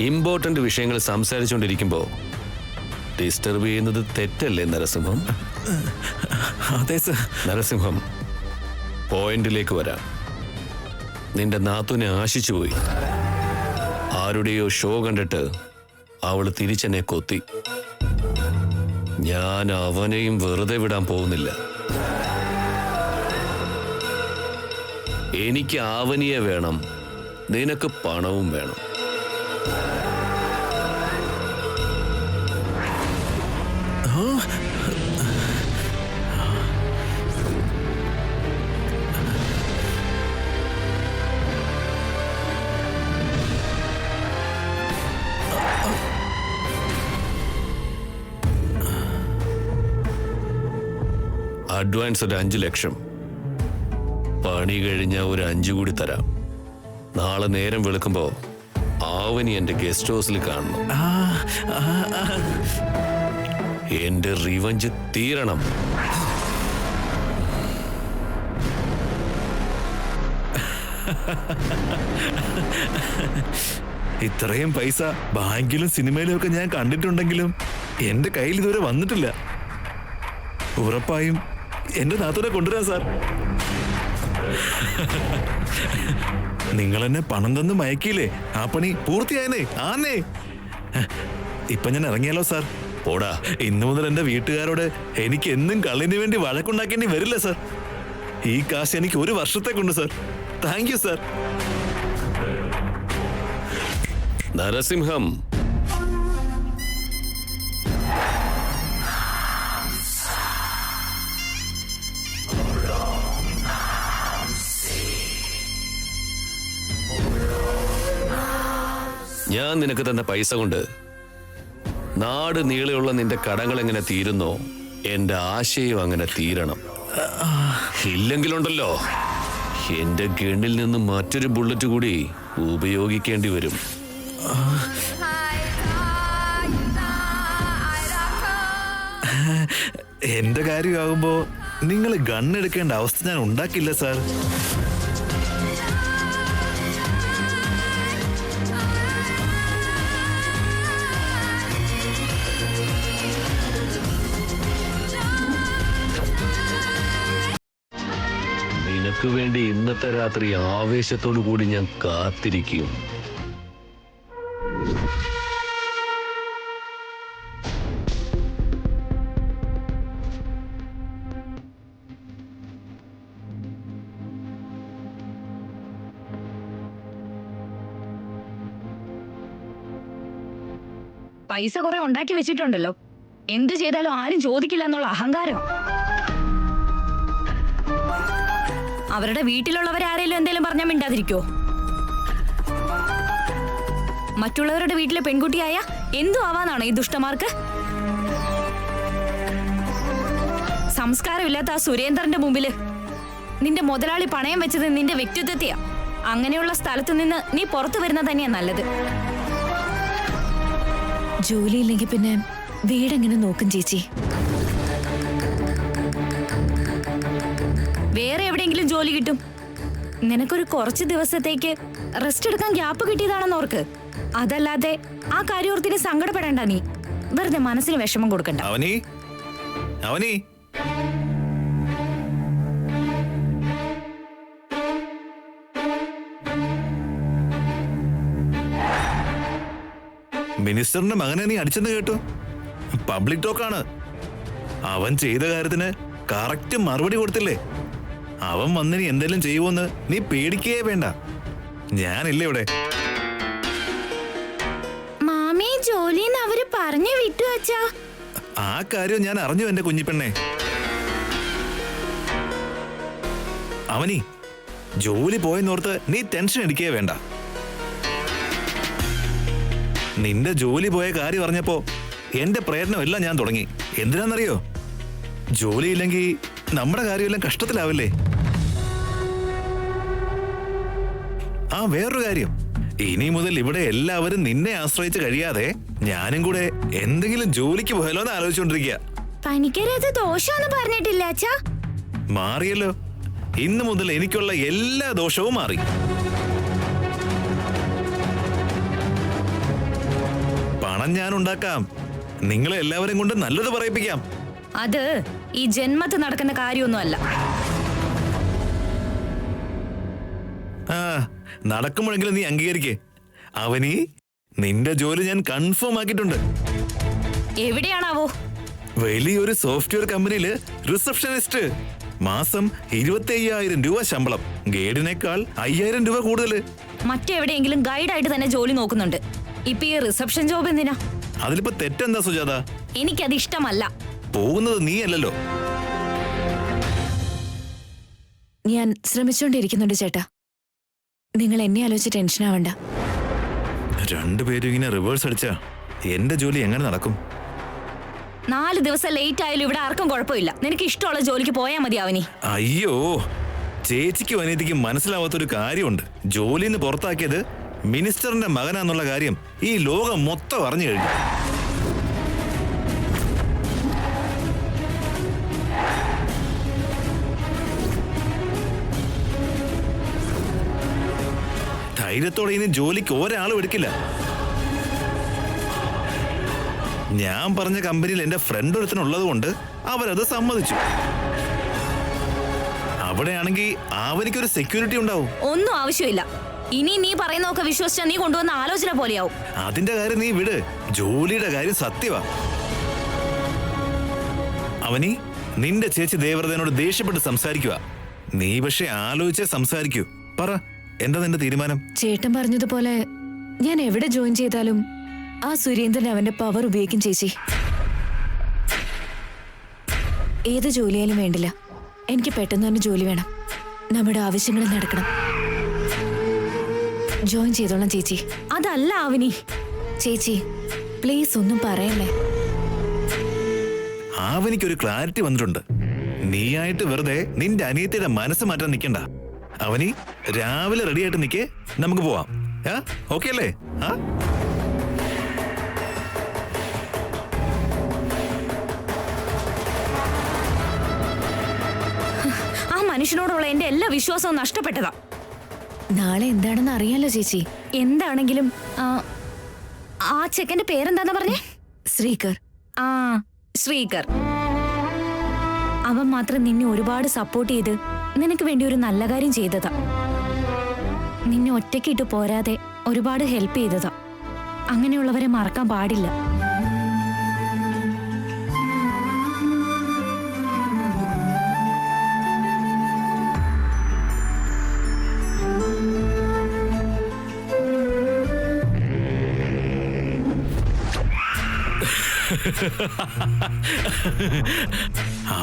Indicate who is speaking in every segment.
Speaker 1: Important വിഷയങ്ങൾ സംസാരിച്ചുകൊണ്ടിരിക്കുമ്പോൾ disturb ചെയ്യുന്നത് തെറ്റല്ലേ നരസിംഹം?
Speaker 2: അതെ സർ.
Speaker 1: നരസിംഹം, പോയിന്റിലേക്ക് വരാം. നിന്റെ നാത്തുനെ ആശിച്ചുപോയി. ആരുടെയോ ഷോ കണ്ടിട്ട് അവള് തിരിച്ചെന്നെ കൊത്തി. ഞാൻ അവനെയും വെറുതെ വിടാൻ പോകുന്നില്ല. എനിക്ക് ആവനിയെ വേണം, നിനക്ക് പണവും വേണം. അഡ്വാൻസ് ഒരു 5 ലക്ഷം. പണി കഴിഞ്ഞ ഒരു 5 കൂടി തരാം. നാളെ നേരം വെളുക്കുമ്പോ ആവനി എന്റെ ഗസ്റ്റ് ഹൗസിൽ കാണണം. എന്റെ റിവഞ്ച് തീരണം.
Speaker 2: ഇത്രയും പൈസ ബാങ്കിലും സിനിമയിലും ഒക്കെ ഞാൻ കണ്ടിട്ടുണ്ടെങ്കിലും എന്റെ കയ്യിൽ ഇതുവരെ വന്നിട്ടില്ല. ഉറപ്പായും എന്റെ നാത്തോടെ കൊണ്ടുവരാം സാർ. നിങ്ങൾ എന്നെ പണം തന്ന് മയക്കിയില്ലേ, ആ പണി പൂർത്തിയായനേ. ആന്നേ, ഇപ്പൊ ഞാൻ ഇറങ്ങിയാലോ സാർ?
Speaker 1: പോടാ.
Speaker 2: ഇന്നു മുതൽ എന്റെ വീട്ടുകാരോട് എനിക്ക് എന്നും കള്ളിന് വേണ്ടി വഴക്കുണ്ടാക്കേണ്ടി വരില്ല സാർ. ഈ കാശ് എനിക്ക് 1 വർഷത്തേക്കുണ്ട് sir. Thank you sir.
Speaker 1: Narasimham, ഞാൻ നിനക്ക് തന്ന പൈസ കൊണ്ട് നാട് നീളെയുള്ള നിന്റെ കടങ്ങൾ എങ്ങനെ തീരുന്നോ, എന്റെ ആശയം അങ്ങനെ തീരണം. ഇല്ലെങ്കിലുണ്ടല്ലോ, എന്റെ ഗണ്ണിൽ നിന്ന് മറ്റൊരു ബുള്ളറ്റ് കൂടി ഉപയോഗിക്കേണ്ടി വരും.
Speaker 2: എന്റെ കാര്യമാകുമ്പോ നിങ്ങൾ ഗണ്ണെടുക്കേണ്ട അവസ്ഥ ഞാൻ ഉണ്ടാക്കില്ല സാർ.
Speaker 1: നിനക്ക് വേണ്ടി ഇന്നത്തെ രാത്രി ആവേശത്തോടു കൂടി ഞാൻ കാത്തിരിക്കും.
Speaker 3: പൈസ കുറെ ഉണ്ടാക്കി വെച്ചിട്ടുണ്ടല്ലോ, എന്ത് ചെയ്താലും ആരും ചോദിക്കില്ല എന്നുള്ള അഹങ്കാരം. അവരുടെ വീട്ടിലുള്ളവരാരേലും എന്തെങ്കിലും പറഞ്ഞാൽ മിണ്ടാതിരിക്കോ? മറ്റുള്ളവരുടെ വീട്ടിലെ പെൺകുട്ടിയായ എന്തു ആവാനാണോ ഈ ദുഷ്ടന്മാർക്ക്? സംസ്കാരമില്ലാത്ത ആ സുരേന്ദ്രന്റെ മുമ്പില് നിന്റെ മുതലാളി പണയം വെച്ചത് നിന്റെ വ്യക്തിത്വത്തെയാ. അങ്ങനെയുള്ള സ്ഥലത്തു നിന്ന് നീ പുറത്തു വരുന്നത് തന്നെയാ നല്ലത്.
Speaker 4: ജോലിയില്ലെങ്കിൽ പിന്നെ വീടെങ്ങനെ നോക്കും ചേച്ചി?
Speaker 3: വേറെ എവിടെയെങ്കിലും ജോലി കിട്ടും. നിനക്കൊരു കുറച്ച് ദിവസത്തേക്ക് റെസ്റ്റ് എടുക്കാൻ ഗ്യാപ്പ് കിട്ടിയതാണെന്ന് ഓർക്ക്. അതല്ലാതെ ആ കാര്യോർത്തിന് സങ്കടപ്പെടേണ്ട. നീ വെറുതെ മനസ്സിന് വിഷമം കൊടുക്കണ്ട.
Speaker 2: അവനി, അവനി, മിനിസ്റ്ററിന്റെ മകനെ നീ അടിച്ചെന്ന് കേട്ടു. പബ്ലിക് ടോക്കാണ്. അവൻ ചെയ്ത കാര്യത്തിന് കറക്റ്റ് മറുപടി കൊടുത്തില്ലേ? അവൻ വന്നിനി എന്തെങ്കിലും ചെയ്യുമോന്ന് നീ പേടിക്കേ വേണ്ട. ഞാനില്ലേ ഇവിടെ.
Speaker 3: മാമി ജോലിന്ന് അവര് പറഞ്ഞു വിട്ടു അച്ഛാ.
Speaker 2: ആ കാര്യം ഞാൻ അറിഞ്ഞു എന്റെ കുഞ്ഞിപ്പെണ്ണെ. അവനി, ജോലി പോയെന്നോർത്ത് നീ ടെൻഷൻ അടിക്കേ വേണ്ട. നിന്റെ ജോലി പോയ കാര്യം അറിഞ്ഞപ്പോ എന്റെ പ്രയത്നമെല്ലാം ഞാൻ തുടങ്ങി. എന്തിനാന്നറിയോ? ജോലിയില്ലെങ്കിൽ നമ്മുടെ കാര്യമെല്ലാം കഷ്ടത്തിലാവില്ലേ? ആ വേറൊരു കാര്യം, ഇനി മുതൽ ഇവിടെ എല്ലാവരും നിന്നെ ആശ്രയിച്ച് കഴിയാതെ ഞാനും കൂടെ എന്തെങ്കിലും ജോലിക്ക് പോയാലോ എന്ന് ആലോചിച്ചോണ്ടിരിക്കുക.
Speaker 3: പനിക്കരത് ദോഷാന്ന് പറഞ്ഞിട്ടില്ല അച്ഛാ.
Speaker 2: മാറിയല്ലോ. ഇന്നു മുതൽ എനിക്കുള്ള എല്ലാ ദോഷവും മാറി. പണം ഞാൻ ഉണ്ടാക്കാം. നിങ്ങളെ എല്ലാവരും കൊണ്ട് നല്ലത് പറയിപ്പിക്കാം.
Speaker 3: അത് ഈ ജന്മത്ത് നടക്കുന്ന കാര്യമൊന്നുമല്ല.
Speaker 2: ആ, നടക്കുമ്പോഴെങ്കിലും നീ അംഗീകരിക്കേ. അവനീ നിന്റെ ജോലി ഞാൻ കൺഫേം ആക്കിയിട്ടുണ്ട്.
Speaker 3: എവിടെയാണാവോ?
Speaker 2: വലിയൊരു സോഫ്റ്റ്വെയർ കമ്പനിയില് റിസപ്ഷനിസ്റ്റ്. മാസം 25,000 രൂപ ശമ്പളം. ഗൈഡിനേക്കാൾ 5,000 രൂപ കൂടുതല്.
Speaker 3: മറ്റെവിടെയെങ്കിലും ഗൈഡായിട്ട് തന്നെ ജോലി നോക്കുന്നുണ്ട്. ഇപ്പൊ ഈ റിസപ്ഷൻ ജോബ് എന്തിനാ?
Speaker 2: അതിലിപ്പോ തെറ്റെന്താ സുജാത?
Speaker 3: എനിക്കത് ഇഷ്ടമല്ല.
Speaker 2: പോകുന്നത് നീയല്ലല്ലോ.
Speaker 4: ഞാൻ ശ്രമിച്ചുകൊണ്ടിരിക്കുന്നുണ്ട് ചേട്ടാ. നിങ്ങൾ എന്നെ ആലോചിച്ച് ടെൻഷൻ ആവണ്ട.
Speaker 2: രണ്ടുപേരും ഇങ്ങനെ റിവേഴ്സ് അടിച്ചാ എന്റെ ജോലി എങ്ങനെ നടക്കും?
Speaker 3: 4 ദിവസം ലേറ്റ് ആയാലും ഇവിടെ ആർക്കും കുഴപ്പമില്ല. നിനക്ക് ഇഷ്ടമുള്ള ജോലിക്ക് പോയാൽ മതി അവനി.
Speaker 2: അയ്യോ, ചേച്ചിക്കും അനിയത്തിക്കും മനസ്സിലാവാത്തൊരു കാര്യമുണ്ട്. ജോലിന്ന് പുറത്താക്കിയത് മിനിസ്റ്ററിന്റെ മകനാന്നുള്ള കാര്യം ഈ ലോകം മൊത്തം അറിഞ്ഞു കഴിഞ്ഞു. ധൈര്യത്തോടെ ഇനി ജോലിക്ക് ഒരാളും എടുക്കില്ല. ഞാൻ പറഞ്ഞ കമ്പനിയിൽ എന്റെ ഫ്രണ്ട് ഒരുത്തനുള്ളത് കൊണ്ട് അവരത് സമ്മതിച്ചു. അവിടെയാണെങ്കിൽ അവനിക്കൊരു സെക്യൂരിറ്റി ഉണ്ടാവും.
Speaker 3: ഒന്നും ആവശ്യമില്ല. ഇനി നീ പറയുന്നതൊക്കെ വിശ്വസിച്ചാ നീ കൊണ്ടുവന്ന ആലോചന പോലെയാവും.
Speaker 2: അതിന്റെ കാര്യം നീ വിട്. ജോലിയുടെ കാര്യം സത്യവാ. അവനി, നിന്റെ ചേച്ചി ദേവ്രതനോട് ദേഷ്യപ്പെട്ട് സംസാരിക്കുക. നീ പക്ഷെ ആലോചിച്ചേ സംസാരിക്കൂ. പറ, എന്താ നിന്റെ തീരുമാനം?
Speaker 4: ചേട്ടൻ പറഞ്ഞതുപോലെ ഞാൻ എവിടെ ജോയിൻ ചെയ്താലും ആ സുരേന്ദ്രൻ അവന്റെ പവർ ഉപയോഗിക്കും ചേച്ചി. ഏത് ജോലിയാലും വേണ്ടില്ല, എനിക്ക് പെട്ടെന്ന് തന്നെ ജോലി വേണം. നമ്മുടെ ആവശ്യങ്ങൾ നടക്കണം. ജോയിൻ ചെയ്തോളാം ചേച്ചി.
Speaker 3: അതല്ല അവനി.
Speaker 4: ചേച്ചി പ്ലീസ് ഒന്നും പറയല്ലേ.
Speaker 2: അവനിക്കൊരു ക്ലാരിറ്റി വന്നിട്ടുണ്ട്. നീയായിട്ട് വെറുതെ നിന്റെ അനിയത്തിയുടെ മനസ്സ് മാറ്റാൻ നിൽക്കണ്ട. അവനി, രാവിലെ റെഡി ആയിട്ട് നിൽക്കേ, നമുക്ക് പോവാം. ഓക്കെ അല്ലേ?
Speaker 3: ആ മനുഷ്യനോടുള്ള എന്റെ എല്ലാ വിശ്വാസവും നഷ്ടപ്പെട്ടതാ.
Speaker 4: നാളെ എന്താണെന്ന് അറിയാലോ ചേച്ചി.
Speaker 3: എന്താണെങ്കിലും ആ ചെക്കന്റെ പേരെന്താന്നാ പറഞ്ഞേ?
Speaker 4: ശ്രീകർ.
Speaker 3: ആ, ശ്രീകർ. അവൻ മാത്രം നിന്നെ ഒരുപാട് സപ്പോർട്ട് ചെയ്ത് നിനക്ക് വേണ്ടി ഒരു നല്ല കാര്യം ചെയ്തതാ. നിന്നെ ഒറ്റയ്ക്കിട്ട് പോരാതെ ഒരുപാട് ഹെൽപ്പ് ചെയ്തതാ. അങ്ങനെയുള്ളവരെ മറക്കാൻ പാടില്ല.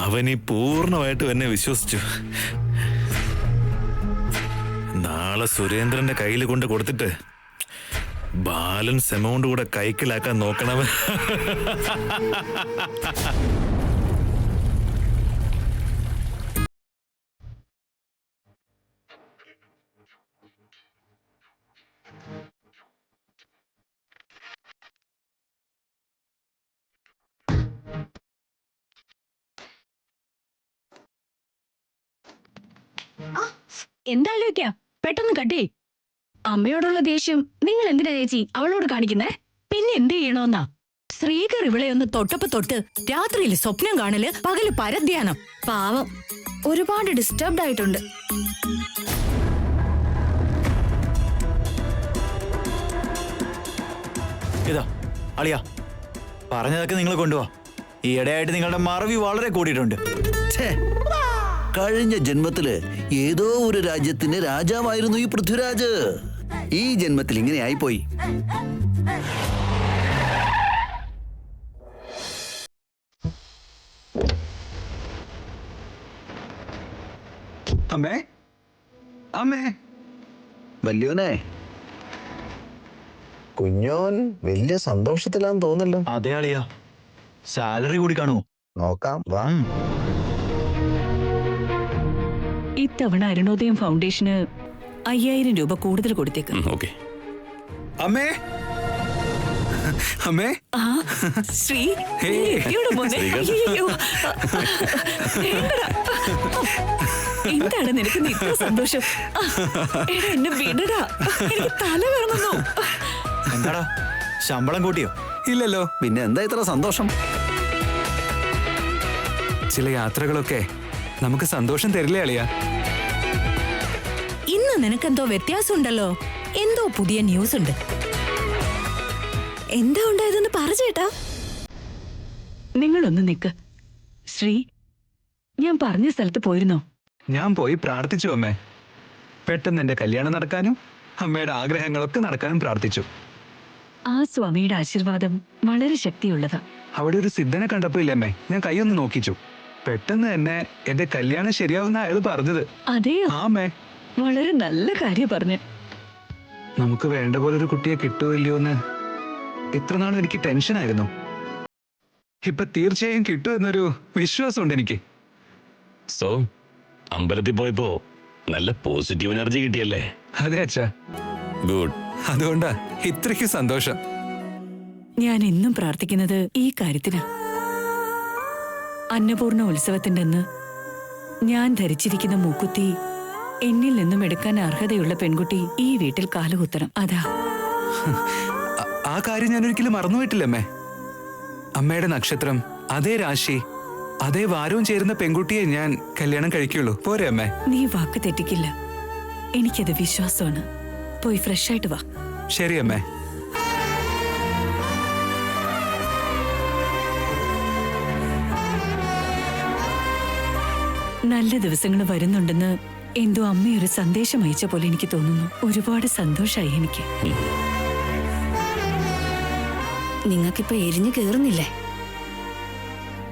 Speaker 2: അവനി പൂർണ്ണമായിട്ടും എന്നെ വിശ്വസിച്ചു. നാളെ സുരേന്ദ്രന്റെ കയ്യിൽ കൊണ്ട് കൊടുത്തിട്ട് ബാലൻസ് എമൗണ്ട് കൂടെ കൈക്കലാക്കാൻ നോക്കണവൻ.
Speaker 5: എന്താലോചിക്കാ? പെട്ടെന്ന് കട്ടേ. അമ്മയോടുള്ള ദേഷ്യം നിങ്ങൾ എന്തിനാ ചേച്ചി അവളോട് കാണിക്കുന്നേ? പിന്നെ എന്ത് ചെയ്യണോന്നാ? ശ്രീകർ ഇവളെ ഒന്ന് തൊട്ടപ്പോ തൊട്ട് രാത്രിയിൽ സ്വപ്നം കാണല്, പകല് പരധ്യാനം. പാവം, ഒരുപാട് ഡിസ്റ്റർബ്ഡ് ആയിട്ടുണ്ട്.
Speaker 6: ഇതാ അളിയാ, പറഞ്ഞതൊക്കെ നിങ്ങൾ കൊണ്ടുപോവാ. ഈയിടെയായിട്ട് നിങ്ങളുടെ മറവി വളരെ കൂടിയിട്ടുണ്ട്.
Speaker 7: കഴിഞ്ഞ ജന്മത്തില് ഏതോ ഒരു രാജ്യത്തിന്റെ രാജാവായിരുന്നു ഈ പൃഥ്വിരാജ്. ഈ ജന്മത്തിൽ ഇങ്ങനെ ആയിപ്പോയി.
Speaker 6: അമ്മേ, അമ്മേ.
Speaker 7: വല്യോനെ, കുഞ്ഞോൻ വലിയ സന്തോഷത്തിലാന്ന് തോന്നല്ലോ.
Speaker 6: അതെ അളിയാ, സാലറി കൂടി കാണുമോ?
Speaker 7: നോക്കാം, വാ.
Speaker 5: ഇത്തവണ അരുണോദയം ഫൗണ്ടേഷന് 5,000 രൂപ കൂടുതൽ കൊടുത്തേക്ക്.
Speaker 1: ഓക്കെ.
Speaker 6: അമ്മേ, അമ്മേ.
Speaker 5: ശ്രീ, എത്തിയോടാ മോനെ? അയ്യോ. വേണ്ടടാ. എന്താണ് നിനക്ക് ഇത്ര സന്തോഷം? എടാ, എന്നെ വിടടാ, എനിക്ക് തല കറങ്ങുന്നു.
Speaker 6: എന്താടാ, ശമ്പളം കൂട്ടിയോ?
Speaker 8: ഇല്ലല്ലോ.
Speaker 7: പിന്നെ എന്താ ഇത്ര സന്തോഷം?
Speaker 8: ചില യാത്രകളൊക്കെ നമുക്ക് സന്തോഷം തരില്ലേ അളിയ?
Speaker 5: ഇന്ന് നിനക്കെന്തോ വ്യത്യാസമുണ്ടല്ലോ. എന്തോ പുതിയ ന്യൂസ് ഉണ്ട്.
Speaker 4: എന്താ ഉണ്ടായതെന്ന് പറ ചേട്ടാ.
Speaker 5: നിങ്ങളൊന്ന് നിക്ക്. ശ്രീ, ഞാൻ പറഞ്ഞ സ്ഥലത്ത് പോയിരുന്നോ?
Speaker 8: ഞാൻ പോയി പ്രാർത്ഥിച്ചു അമ്മേ. പെട്ടെന്ന് എന്റെ കല്യാണം നടക്കാനും അമ്മയുടെ ആഗ്രഹങ്ങളൊക്കെ നടക്കാനും പ്രാർത്ഥിച്ചു.
Speaker 5: ആ സ്വാമിയുടെ ആശീർവാദം വളരെ ശക്തിയുള്ളതാ.
Speaker 8: അവിടെ ഒരു സിദ്ധനെ കണ്ടപ്പോ ഇല്ലമ്മേ, ഞാൻ കൈയൊന്ന് നോക്കിച്ചു. പെട്ടെന്ന് തന്നെ എന്റെ കല്യാണം ശരിയാവുന്ന അയാൾ പറഞ്ഞത്.
Speaker 5: അതെയോ?
Speaker 8: ആമേ.
Speaker 5: വളരെ നല്ല കാര്യം പറഞ്ഞു.
Speaker 8: നമുക്ക് വേണ്ട പോലെ ഒരു കുട്ടിയെ കിട്ടുമോ ഇല്ലയോ എന്ന് ഇത്ര നാളും എനിക്ക് ടെൻഷനായിരുന്നു. ഇപ്പൊ തീർച്ചയായും കിട്ടുമെന്നൊരു വിശ്വാസമുണ്ട് എനിക്ക്.
Speaker 9: സോ അമ്പലത്തിൽ പോയപ്പോ നല്ല പോസിറ്റീവ് എനർജി കിട്ടിയല്ലേ?
Speaker 8: അതെ അച്ഛാ.
Speaker 1: ഗുഡ്.
Speaker 8: അതുകൊണ്ടാ ഇത്രയ്ക്ക് സന്തോഷം.
Speaker 5: ഞാൻ എന്നും പ്രാർത്ഥിക്കുന്നത് ഈ കാര്യത്തിനാ. അന്നപൂർണ ഉത്സവത്തിന്റെ അന്ന് ഞാൻ ധരിച്ചിരിക്കുന്ന മൂക്കുത്തി എന്നിൽ നിന്നും എടുക്കാൻ അർഹതയുള്ള പെൺകുട്ടി ഈ വീട്ടിൽ കാലുകുത്തണം. അതാ.
Speaker 8: ആ കാര്യം ഞാൻ ഒരിക്കലും മറന്നുപോയിട്ടില്ലമ്മേ. അമ്മയുടെ നക്ഷത്രം, അതേ രാശി, അതേ വാരവും ചേരുന്ന പെൺകുട്ടിയെ ഞാൻ കല്യാണം കഴിക്കുള്ളൂ. പോരെ അമ്മേ?
Speaker 5: നീ വാക്ക് തെറ്റിക്കില്ല. എനിക്കത് വിശ്വാസമാണ്. പോയി ഫ്രഷ് ആയിട്ട് വാ.
Speaker 8: ശരി അമ്മേ.
Speaker 5: നല്ല ദിവസങ്ങൾ വരുന്നുണ്ടെന്ന് എന്തോ അമ്മയൊരു സന്ദേശം അയച്ച പോലെ എനിക്ക് തോന്നുന്നു. ഒരുപാട് സന്തോഷമായി എനിക്ക്.
Speaker 4: നിങ്ങൾക്കിപ്പോ എരിഞ്ഞു കേറുന്നില്ലേ?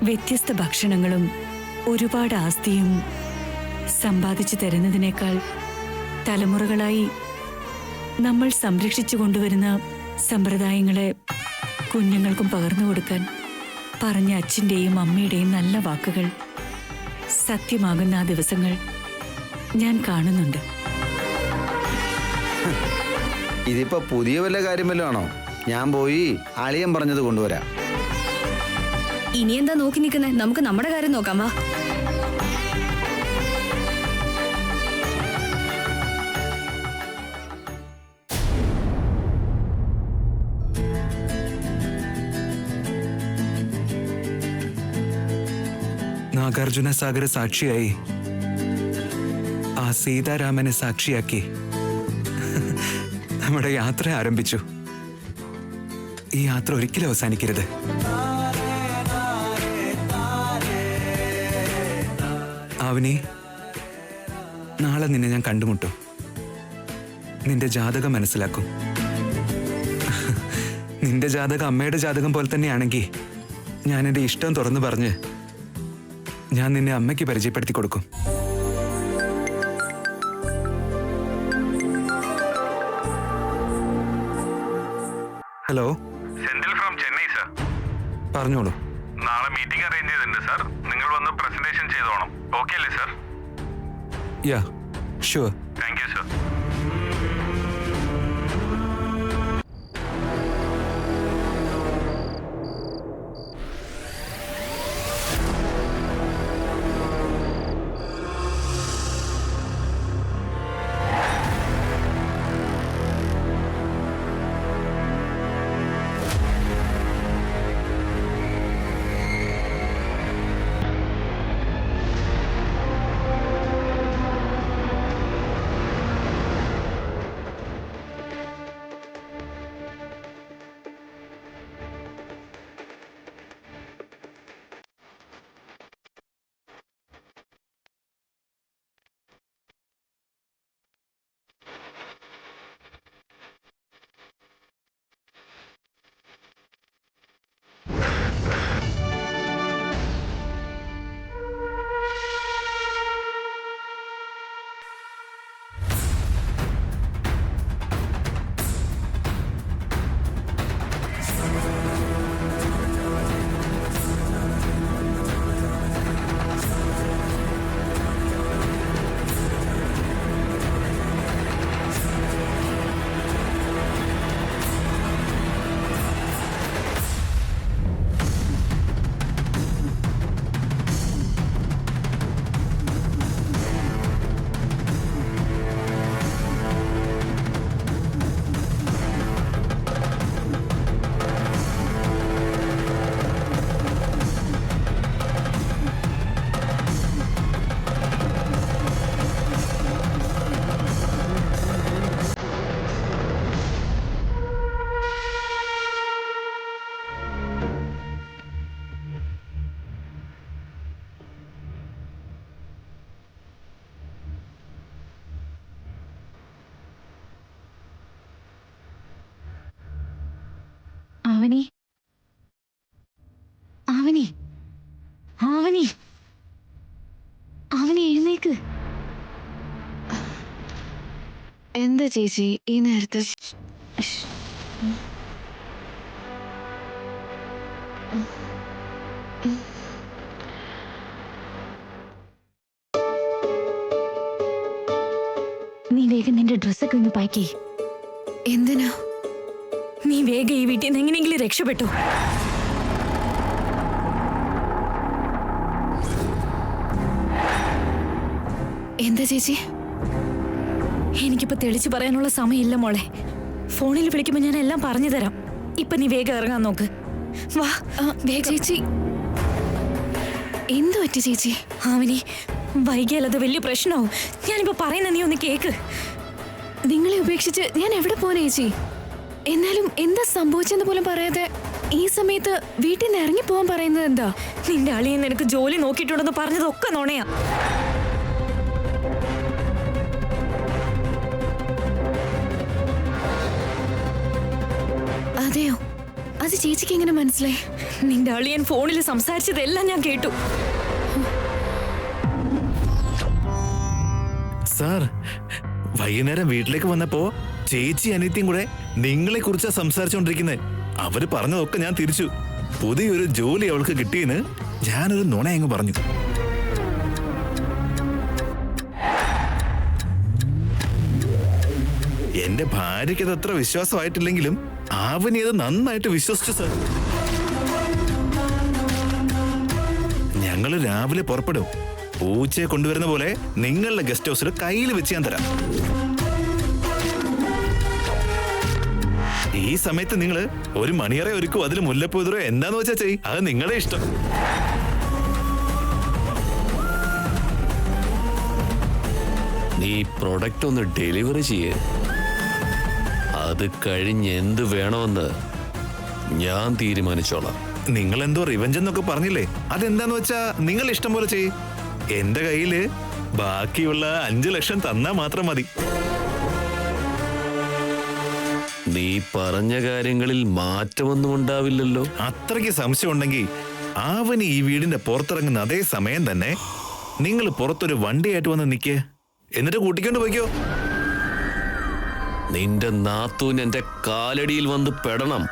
Speaker 5: വ്യത്യസ്ത ഭക്ഷണങ്ങളും ഒരുപാട് ആസ്തിയും സമ്പാദിച്ചു തരുന്നതിനേക്കാൾ തലമുറകളായി നമ്മൾ സംരക്ഷിച്ചു കൊണ്ടുവരുന്ന സമ്പ്രദായങ്ങളെ കുഞ്ഞുങ്ങൾക്കും പകർന്നു കൊടുക്കാൻ പറഞ്ഞ അച്ഛൻ്റെയും അമ്മയുടെയും നല്ല വാക്കുകൾ സത്യമാകുന്ന ആ ദിവസങ്ങൾ ഞാൻ കാണുന്നുണ്ട്.
Speaker 7: ഇതിപ്പോ പുതിയ വല്ല കാര്യം വല്ലതും ആണോ? ഞാൻ പോയി അളിയൻ പറഞ്ഞത് കൊണ്ടുവരാം.
Speaker 4: ഇനി എന്താ നോക്കി നിൽക്കുന്നേ? നമുക്ക് നമ്മുടെ കാര്യം നോക്കാം, വാ.
Speaker 8: നാഗാർജുന സാഗര സാക്ഷിയായി ആ സീതാരാമനെ സാക്ഷിയാക്കി നമ്മുടെ യാത്ര ആരംഭിച്ചു. ഈ യാത്ര ഒരിക്കലും അവസാനിക്കരുത്. അവനി, നാളെ നിന്നെ ഞാൻ കണ്ടുമുട്ടും. നിന്റെ ജാതകം മനസ്സിലാക്കും. നിന്റെ ജാതകം അമ്മയുടെ ജാതകം പോലെ തന്നെയാണെങ്കിൽ ഞാൻ എൻ്റെ ഇഷ്ടം തുറന്നു പറഞ്ഞ് ഞാൻ നിന്നെ അമ്മയ്ക്ക് പരിചയപ്പെടുത്തി കൊടുക്കും. Hello,
Speaker 2: Senthil from Chennai sir.
Speaker 8: പറഞ്ഞോളൂ.
Speaker 2: നാളെ മീറ്റിംഗ് അറേഞ്ച് ചെയ്തിട്ടുണ്ട് സർ. നിങ്ങൾ വന്ന് പ്രസന്റേഷൻ ചെയ്തോണം. ഓക്കെ അല്ലേ sir?
Speaker 8: Yeah, sure.
Speaker 2: Thank you sir.
Speaker 4: എന്താ ചേച്ചി ഈ നേരത്തെ?
Speaker 3: നീ വേഗം നിന്റെ ഡ്രസ്സൊക്കെ ഒന്ന് പാക്കി.
Speaker 4: എന്തിനാ?
Speaker 3: നീ വേഗം ഈ വീട്ടിൽ നിന്ന് എങ്ങനെയെങ്കിലും രക്ഷപ്പെട്ടു.
Speaker 4: എന്താ ചേച്ചി?
Speaker 3: എനിക്കിപ്പോ തെളിച്ചു പറയാനുള്ള സമയമില്ല മോളെ. ഫോണിൽ വിളിക്കുമ്പോ ഞാൻ എല്ലാം പറഞ്ഞു തരാം. ഇപ്പൊ നീ വേഗം ഇറങ്ങാൻ നോക്ക്. വാ വേഗം.
Speaker 4: ചേച്ചി എന്തു പറ്റി ചേച്ചി?
Speaker 3: അവനി വൈകിയാൽ അത് വലിയ പ്രശ്നമാവും. ഞാനിപ്പോ പറയുന്ന നീ ഒന്ന് കേക്ക്.
Speaker 4: നിങ്ങളെ ഉപേക്ഷിച്ച് ഞാൻ എവിടെ പോനെ ചേച്ചി? എന്നാലും എന്താ സംഭവിച്ചെന്ന് പോലും പറയാതെ ഈ സമയത്ത് വീട്ടിൽ നിന്ന് ഇറങ്ങി പോവാൻ പറയുന്നത് എന്താ?
Speaker 3: നിന്റെ അളിയൻ നിനക്ക് ജോലി നോക്കിയിട്ടുണ്ടെന്ന് പറഞ്ഞതൊക്കെ നുണയാ.
Speaker 4: അതെയോ? അത് ചേച്ചിക്ക് എങ്ങനെ മനസ്സിലായി?
Speaker 3: നിന്റെ അളിയൻ ഫോണിൽ സംസാരിച്ചതെല്ലാം ഞാൻ കേട്ടു.
Speaker 2: സാർ, വൈകുന്നേരം വീട്ടിലേക്ക് വന്നപ്പോ ചേച്ചി അനിയത്തിയും കൂടെ നിങ്ങളെ കുറിച്ചാ സംസാരിച്ചോണ്ടിരിക്കുന്നത്. അവര് പറഞ്ഞതൊക്കെ ഞാൻ തിരിച്ചു. പുതിയൊരു ജോലി അവൾക്ക് കിട്ടിയെന്ന് ഞാനൊരു നുണ അങ്ങ് പറഞ്ഞു. എന്റെ ഭാര്യയ്ക്ക് അത് അത്ര വിശ്വാസമായിട്ടില്ലെങ്കിലും അവനെ അത് നന്നായിട്ട് വിശ്വസിച്ചു സാർ. ഞങ്ങള് രാവിലെ പുറപ്പെടും. പൂച്ചയെ കൊണ്ടുവരുന്ന പോലെ നിങ്ങളുടെ ഗസ്റ്റ് ഹൗസിൽ കയ്യിൽ വെച്ച് ഞാൻ തരാം. ഈ സമയത്ത് നിങ്ങൾ ഒരു മണിയറ ഒരുക്കും, അതിൽ മുല്ലപ്പൂതറോ എന്താന്ന് വെച്ചാ ചെയ്. അത് നിങ്ങളുടെ ഇഷ്ടം.
Speaker 1: നീ പ്രൊഡക്റ്റ് ഒന്ന് ഡെലിവറി ചെയ്യേ. അത് കഴിഞ്ഞ് എന്ത് വേണമെന്ന് ഞാൻ തീരുമാനിച്ചോളാം.
Speaker 2: നിങ്ങൾ എന്തോ റിവഞ്ച് എന്നൊക്കെ പറഞ്ഞില്ലേ, അതെന്താന്ന് വെച്ചാ നിങ്ങൾ ഇഷ്ടം പോലെ ചെയ്. എന്റെ കയ്യില് ബാക്കിയുള്ള 5 ലക്ഷം തന്നാ മാത്രം മതി.
Speaker 1: നീ പറഞ്ഞ കാര്യങ്ങളിൽ മാറ്റമൊന്നും ഉണ്ടാവില്ലല്ലോ.
Speaker 2: അത്രയ്ക്ക് സംശയം ഉണ്ടെങ്കിൽ അവന് ഈ വീടിന്റെ പുറത്തിറങ്ങുന്ന അതേ സമയം തന്നെ നിങ്ങൾ പുറത്തൊരു വണ്ടിയായിട്ട് വന്ന് നിൽക്കേ, എന്നിട്ട് കൂട്ടിക്കൊണ്ട് പോയിക്കോ.
Speaker 1: നിന്റെ നാത്തൂൻ എന്റെ കാലടിയിൽ വന്ന് പെടണം.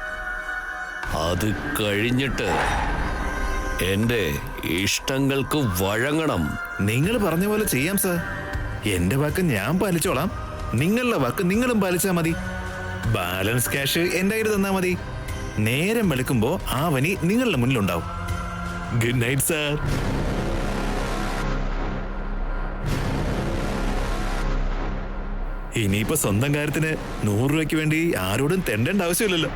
Speaker 1: അത് കഴിഞ്ഞിട്ട് എന്റെ ഇഷ്ടങ്ങൾക്ക് വഴങ്ങണം.
Speaker 2: നിങ്ങൾ പറഞ്ഞ പോലെ ചെയ്യാം സാർ. എന്റെ വാക്ക് ഞാൻ പാലിച്ചോളാം, നിങ്ങളുടെ വാക്ക് നിങ്ങളും പാലിച്ചാ മതി. ബാലൻസ് ക്യാഷ് എന്റെ കയ്യിൽ തന്നാ മതി. നേരം വെളുക്കുമ്പോ ആവനി നിങ്ങളുടെ മുന്നിലുണ്ടാവും. Good night sir. ഇനിയിപ്പോ സ്വന്തം കാര്യത്തിന് 100 രൂപയ്ക്ക് വേണ്ടി ആരോടും തെണ്ടേണ്ട ആവശ്യമില്ലല്ലോ.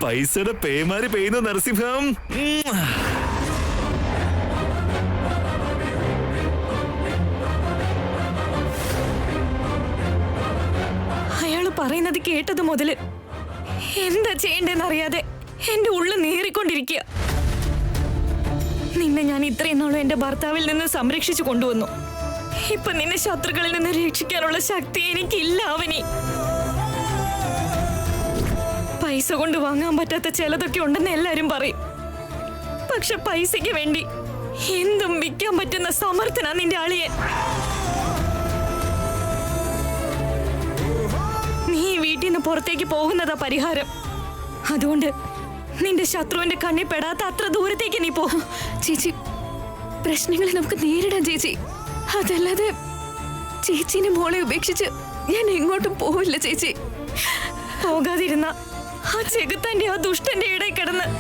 Speaker 2: പൈസയുടെ പേമാരി പെയ്യുന്ന നരസിംഹം.
Speaker 3: അയാള് പറയുന്നത് കേട്ടത് മുതല് എന്താ ചെയ്യണ്ടെന്നറിയാതെ എന്റെ ഉള്ളിൽ നീറിക്കൊണ്ടിരിക്കുക. നിന്നെ ഞാൻ ഇത്രയും നാളും എന്റെ ഭർത്താവിൽ നിന്ന് സംരക്ഷിച്ചു കൊണ്ടുവന്നു. ഇപ്പൊ നിന്നെ ശത്രുക്കളിൽ നിന്ന് രക്ഷിക്കാനുള്ള ശക്തി എനിക്കില്ല അവനി. പൈസ കൊണ്ട് വാങ്ങാൻ പറ്റാത്ത ചിലതൊക്കെ ഉണ്ടെന്ന് എല്ലാരും പറയും. പക്ഷെ പൈസയ്ക്ക് വേണ്ടി എന്തും വിൽക്കാൻ പറ്റുന്ന സമർത്ഥനാ നിന്റെ അളിയൻ. നീ വീട്ടിൽ നിന്ന് പുറത്തേക്ക് പോകുന്നതാ പരിഹാരം. അതുകൊണ്ട് നിന്റെ ശത്രുവിന്റെ കണ്ണിൽ പെടാത്ത അത്ര ദൂരത്തേക്ക് നീ പോ.
Speaker 4: ചേച്ചി, പ്രശ്നങ്ങളെ നമുക്ക് നേരിടാം ചേച്ചി. അതല്ലാതെ ചേച്ചീനെ മോളെ ഉപേക്ഷിച്ച് ഞാൻ എങ്ങോട്ടും പോവില്ല ചേച്ചി.
Speaker 3: പോകാതിരുന്ന ആ ചെകുത്താന്റെ ആ ദുഷ്ടന്റെ ഇടയിൽ കിടന്ന്